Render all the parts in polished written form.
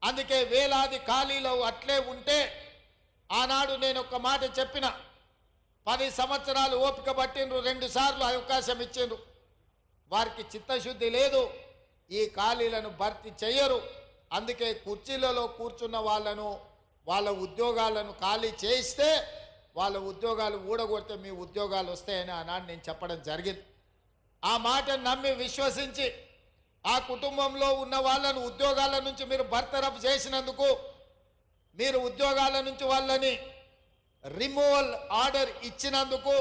అందుకే వేలాది ఖాళీలు అట్లే ఉంటే ఆనాడు నేను ఒక మాట చెప్పిన, 10 సంవత్సరాలు ఓపిక పట్టిండ్రు, 2 సార్లు అవకాశం ఇచ్చిండ్రు. వారికి చిత్తశుద్ధి లేదు, ఈ ఖాళీలను భర్తీ చెయ్యరు. అందుకే కుర్చీలలో కూర్చున్న వాళ్ళను, వాళ్ళ ఉద్యోగాలను ఖాళీ చేయిస్తే వాళ్ళ ఉద్యోగాలు ఊడగొడితే మీ ఉద్యోగాలు వస్తాయని ఆనాడు నేను చెప్పడం జరిగింది. ఆ మాటను నమ్మి విశ్వసించి ఆ కుటుంబంలో ఉన్న వాళ్ళను ఉద్యోగాల నుంచి మీరు బర్తరఫ్ చేసినందుకు, మీరు ఉద్యోగాల నుంచి వాళ్ళని రిమూవల్ ఆర్డర్ ఇచ్చినందుకు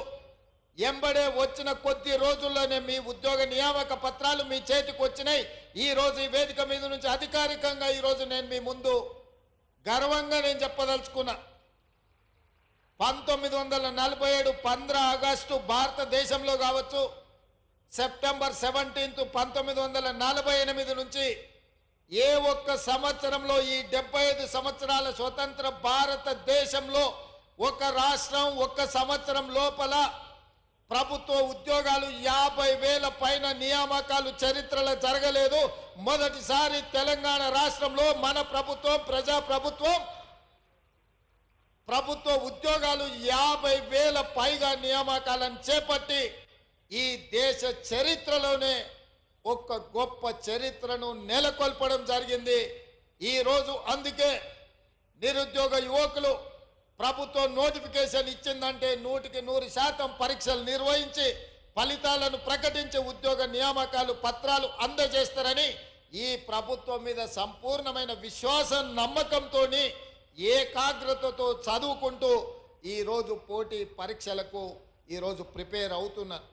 ఎంబడే వచ్చిన కొద్ది రోజుల్లోనే మీ ఉద్యోగ నియామక పత్రాలు మీ చేతికి వచ్చినాయి. ఈరోజు ఈ వేదిక మీద నుంచి అధికారికంగా ఈరోజు నేను మీ ముందు గర్వంగా నేను చెప్పదలుచుకున్నా, 1947 15 ఆగస్టు భారతదేశంలో కావచ్చు, సెప్టెంబర్ 17 1948 నుంచి ఏ ఒక్క సంవత్సరంలో ఈ 75 సంవత్సరాల స్వతంత్ర భారతదేశంలో ఒక రాష్ట్రం ఒక్క సంవత్సరం లోపల ప్రభుత్వ ఉద్యోగాలు 50,000 పైన నియామకాలు చరిత్రలో జరగలేదు. మొదటిసారి తెలంగాణ రాష్ట్రంలో మన ప్రభుత్వం, ప్రజాప్రభుత్వం, ప్రభుత్వ ఉద్యోగాలు 50,000 పైగా నియామకాలను చేపట్టి ఈ దేశ చరిత్రలోనే ఒక గొప్ప చరిత్రను నెలకొల్పడం జరిగింది ఈరోజు. అందుకే నిరుద్యోగ యువకులు ప్రభుత్వం నోటిఫికేషన్ ఇచ్చిందంటే 100% పరీక్షలు నిర్వహించి ఫలితాలను ప్రకటించి ఉద్యోగ నియామకాలు పత్రాలు అందజేస్తారని ఈ ప్రభుత్వం మీద సంపూర్ణమైన విశ్వాసం, నమ్మకంతో, ఏకాగ్రతతో చదువుకుంటూ ఈరోజు పోటీ పరీక్షలకు ఈరోజు ప్రిపేర్ అవుతున్నారు.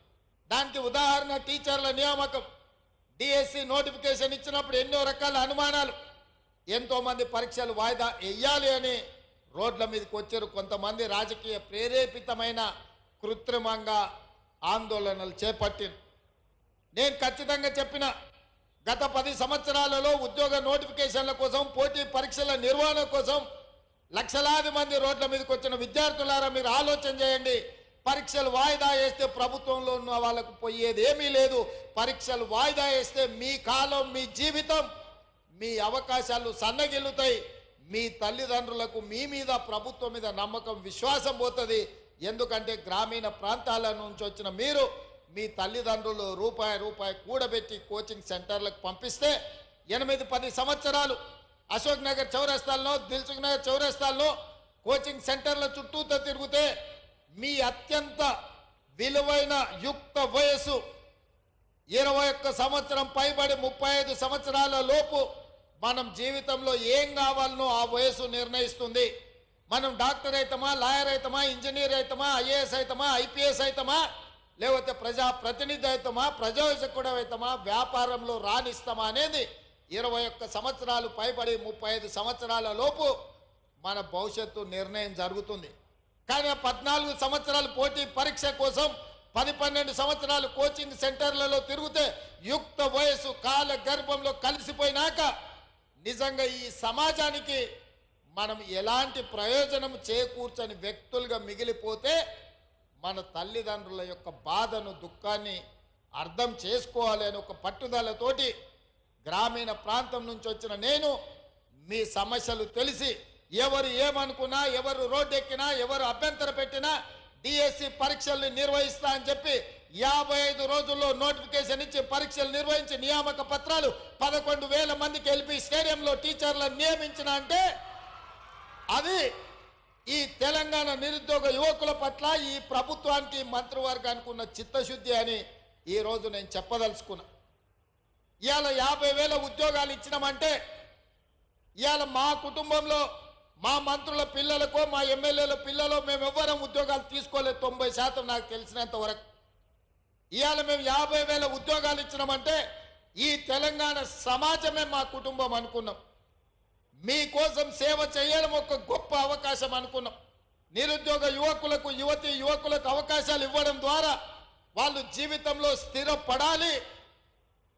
దానికి ఉదాహరణ టీచర్ల నియామకం. డిఎస్సి నోటిఫికేషన్ ఇచ్చినప్పుడు ఎన్నో రకాల అనుమానాలు, ఎంతోమంది పరీక్షలు వాయిదా వేయాలి అని రోడ్ల మీదకి వచ్చారు. కొంతమంది రాజకీయ ప్రేరేపితమైన కృత్రిమంగా ఆందోళనలు చేపట్టిన. నేను ఖచ్చితంగా చెప్పిన, గత 10 సంవత్సరాలలో ఉద్యోగ నోటిఫికేషన్ల కోసం, పోటీ పరీక్షల నిర్వహణ కోసం లక్షలాది మంది రోడ్ల మీదకి వచ్చిన విద్యార్థులారా, మీరు ఆలోచన చేయండి. పరీక్షలు వాయిదా వేస్తే ప్రభుత్వంలో ఉన్న వాళ్ళకు పోయేది ఏమీ లేదు. పరీక్షలు వాయిదా వేస్తే మీ కాలం, మీ జీవితం, మీ అవకాశాలు సన్నగిల్లుతాయి. మీ తల్లిదండ్రులకు మీ మీద, ప్రభుత్వం మీద నమ్మకం, విశ్వాసం పోతుంది. ఎందుకంటే గ్రామీణ ప్రాంతాల నుంచి వచ్చిన మీరు మీ తల్లిదండ్రులు రూపాయి కూడబెట్టి కోచింగ్ సెంటర్లకు పంపిస్తే 8-10 సంవత్సరాలు అశోక్ నగర్ చౌరస్తాల్లో, దిల్సుఖ్ నగర్ చౌరస్తాల్లో కోచింగ్ సెంటర్ల చుట్టూతో తిరిగితే మీ అత్యంత విలువైన యుక్త వయసు 21 సంవత్సరం పైబడి 35 సంవత్సరాల లోపు మనం జీవితంలో ఏం కావాలనో ఆ వయసు నిర్ణయిస్తుంది. మనం డాక్టర్ అవుతామా, లాయర్ అవుతామా, ఇంజనీర్ అవుతామా, ఐఏఎస్ అవుతామా, ఐపీఎస్ అవుతామా, లేకపోతే ప్రజాప్రతినిధి అవుతామా, ప్రజాసేవకుడు అవుతామా, వ్యాపారంలో రాణిస్తామా అనేది 21 సంవత్సరాలు పైబడి 35 సంవత్సరాల లోపు మన భవిష్యత్తు నిర్ణయం జరుగుతుంది. కానీ 14 సంవత్సరాలు పోటీ పరీక్ష కోసం 10-12 సంవత్సరాలు కోచింగ్ సెంటర్లలో తిరిగితే యుక్త వయసు కాల గర్భంలో కలిసిపోయినాక నిజంగా ఈ సమాజానికి మనం ఎలాంటి ప్రయోజనం చేకూర్చని వ్యక్తులుగా మిగిలిపోతే మన తల్లిదండ్రుల యొక్క బాధను, దుఃఖాన్ని అర్థం చేసుకోవాలి అని ఒక పట్టుదలతోటి గ్రామీణ ప్రాంతం నుంచి వచ్చిన నేను మీ సమస్యలు తెలిసి ఎవరు ఏమనుకున్నా, ఎవరు రోడ్డెక్కినా, ఎవరు అభ్యంతర పెట్టినా డిఎస్సి పరీక్షల్ని నిర్వహిస్తా అని చెప్పి 55 రోజుల్లో నోటిఫికేషన్ ఇచ్చి పరీక్షలు నిర్వహించి నియామక పత్రాలు 11,000 మందికి ఎల్పి స్టేడియంలో టీచర్లను నియమించిన అంటే అది ఈ తెలంగాణ నిరుద్యోగ యువకుల పట్ల ఈ ప్రభుత్వానికి, మంత్రివర్గానికి ఉన్న చిత్తశుద్ధి అని ఈరోజు నేను చెప్పదలుచుకున్నా. ఇవాళ 50,000 ఉద్యోగాలు ఇచ్చినామంటే ఇవాళ మా కుటుంబంలో మా మంత్రుల పిల్లలకు, మా ఎమ్మెల్యేల పిల్లలు మేము ఎవ్వరం ఉద్యోగాలు తీసుకోలేదు 90% నాకు తెలిసినంత వరకు. ఇవాళ మేము 50,000 ఉద్యోగాలు ఇచ్చినామంటే ఈ తెలంగాణ సమాజమే మా కుటుంబం అనుకున్నాం. మీకోసం సేవ చేయడం ఒక గొప్ప అవకాశం అనుకున్నాం. నిరుద్యోగ యువకులకు, యువతీ యువకులకు అవకాశాలు ఇవ్వడం ద్వారా వాళ్ళు జీవితంలో స్థిరపడాలి.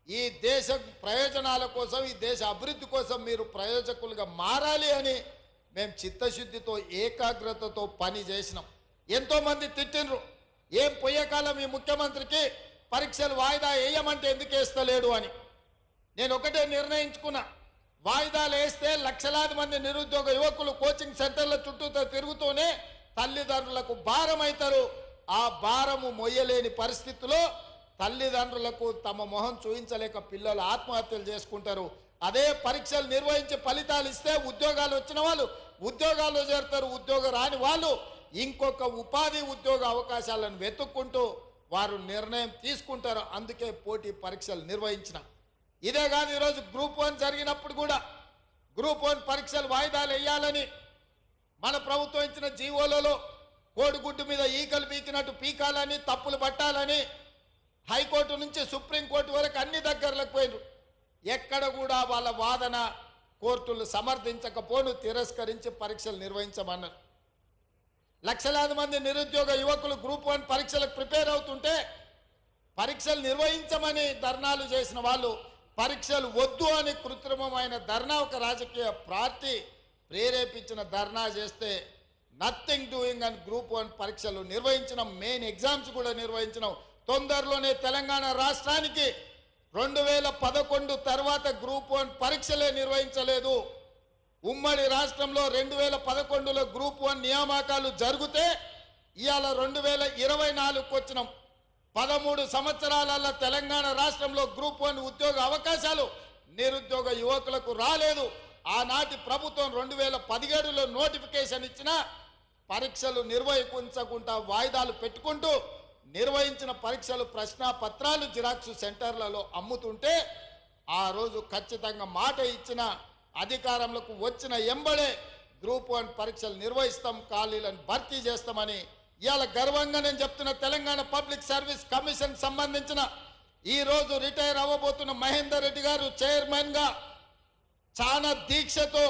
ఈ దేశ ప్రయోజనాల కోసం, ఈ దేశ అభివృద్ధి కోసం మీరు ప్రయోజకులుగా మారాలి అని మేము చిత్తశుద్ధితో, ఏకాగ్రతతో పని చేసినాం. ఎంతోమంది తిట్టిండ్రు, ఏం పోయేకాలం ఈ ముఖ్యమంత్రికి పరీక్షలు వాయిదా వేయమంటే ఎందుకు వేస్తలేడు అని. నేను ఒకటే నిర్ణయించుకున్నా, వాయిదాలు వేస్తే లక్షలాది మంది నిరుద్యోగ యువకులు కోచింగ్ సెంటర్ల చుట్టూ తిరుగుతూనే తల్లిదండ్రులకు భారం అవుతారు. ఆ భారము మొయ్యలేని పరిస్థితిలో తల్లిదండ్రులకు తమ మొహం చూయించలేక పిల్లలు ఆత్మహత్యలు చేసుకుంటారు. అదే పరీక్షలు నిర్వహించి ఫలితాలు ఇస్తే ఉద్యోగాలు వచ్చిన వాళ్ళు ఉద్యోగాల్లో చేరుతారు. ఉద్యోగం రాని వాళ్ళు ఇంకొక ఉపాధి ఉద్యోగ అవకాశాలను వెతుక్కుంటూ వారు నిర్ణయం తీసుకుంటారు. అందుకే పోటీ పరీక్షలు నిర్వహించిన. ఇదే కాదు, ఈరోజు గ్రూప్ 1 జరిగినప్పుడు కూడా గ్రూప్ 1 పరీక్షలు వాయిదాలు వేయాలని మన ప్రభుత్వం ఇచ్చిన జీవోలలో కోడిగుడ్డు మీద ఈకలు పీకినట్టు పీకాలని, తప్పులు పట్టాలని హైకోర్టు నుంచి సుప్రీంకోర్టు వరకు అన్ని దగ్గరలకు పోయినారు. ఎక్కడ కూడా వాళ్ళ వాదన కోర్టులు సమర్థించకపోను తిరస్కరించి పరీక్షలు నిర్వహించమన్నారు. లక్షలాది మంది నిరుద్యోగ యువకులు గ్రూప్ 1 పరీక్షలకు ప్రిపేర్ అవుతుంటే పరీక్షలు నిర్వహించమని ధర్నాలు చేసిన వాళ్ళు పరీక్షలు వద్దు అని కృత్రిమమైన ధర్నా, ఒక రాజకీయ పార్టీ ప్రేరేపించిన ధర్నా చేస్తే నథింగ్ డూయింగ్ అని గ్రూప్ 1 పరీక్షలు నిర్వహించినాం. మెయిన్ ఎగ్జామ్స్ కూడా నిర్వహించినాం. తొందరలోనే తెలంగాణ రాష్ట్రానికి 2011 తర్వాత గ్రూప్ 1 పరీక్షలే నిర్వహించలేదు. ఉమ్మడి రాష్ట్రంలో 2011లో గ్రూప్ 1 నియామకాలు జరిగితే ఇవాళ 2024కు వచ్చినాం. 13 సంవత్సరాల తెలంగాణ రాష్ట్రంలో గ్రూప్ 1 ఉద్యోగ అవకాశాలు నిరుద్యోగ యువకులకు రాలేదు. ఆనాటి ప్రభుత్వం 2017లో నోటిఫికేషన్ ఇచ్చినా పరీక్షలు నిర్వహించకుండా వాయిదాలు పెట్టుకుంటూ నిర్వహించిన పరీక్షలు ప్రశ్నాపత్రాలు జిరాక్స్ సెంటర్లలో అమ్ముతుంటే ఆ రోజు ఖచ్చితంగా మాట ఇచ్చిన అధికారంలోకి వచ్చిన ఎంబడే గ్రూప్ 1 పరీక్షలు నిర్వహిస్తాం, ఖాళీలను భర్తీ చేస్తామని ఇవాళ గర్వంగా నేను చెప్తున్న. తెలంగాణ పబ్లిక్ సర్వీస్ కమిషన్ సంబంధించిన ఈ రోజు రిటైర్ అవ్వబోతున్న మహేందర్ రెడ్డి గారు చైర్మన్ గా చాలా దీక్షతో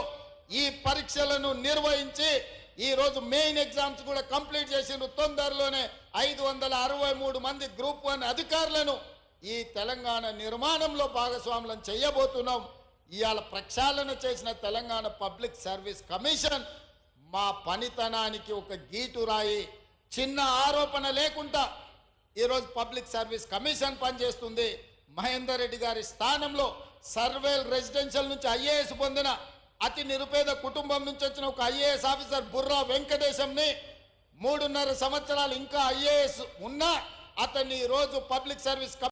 ఈ పరీక్షలను నిర్వహించి ఈ రోజు మెయిన్ ఎగ్జామ్స్ కూడా కంప్లీట్ చేసిండ్రు. తొందరలోనే 563 మంది గ్రూప్ 1 అధికారులను ఈ తెలంగాణ నిర్మాణంలో భాగస్వాములను చేయబోతున్నాం. ఇవాళ ప్రక్షాళన చేసిన తెలంగాణ పబ్లిక్ సర్వీస్ కమిషన్ మా పనితనానికి ఒక గీటురాయి. చిన్న ఆరోపణ లేకుండా ఈరోజు పబ్లిక్ సర్వీస్ కమిషన్ పనిచేస్తుంది. మహేందర్ రెడ్డి గారి స్థానంలో సర్వేల్ రెసిడెన్షియల్ నుంచి ఐఏఎస్ పొందిన అతి నిరుపేద కుటుంబం నుంచి వచ్చిన ఒక ఐఏఎస్ ఆఫీసర్ బుర్రా వెంకటేశంని 3.5 సంవత్సరాలు ఇంకా ఐఏఎస్ ఉన్నా అతన్ని ఈరోజు పబ్లిక్ సర్వీస్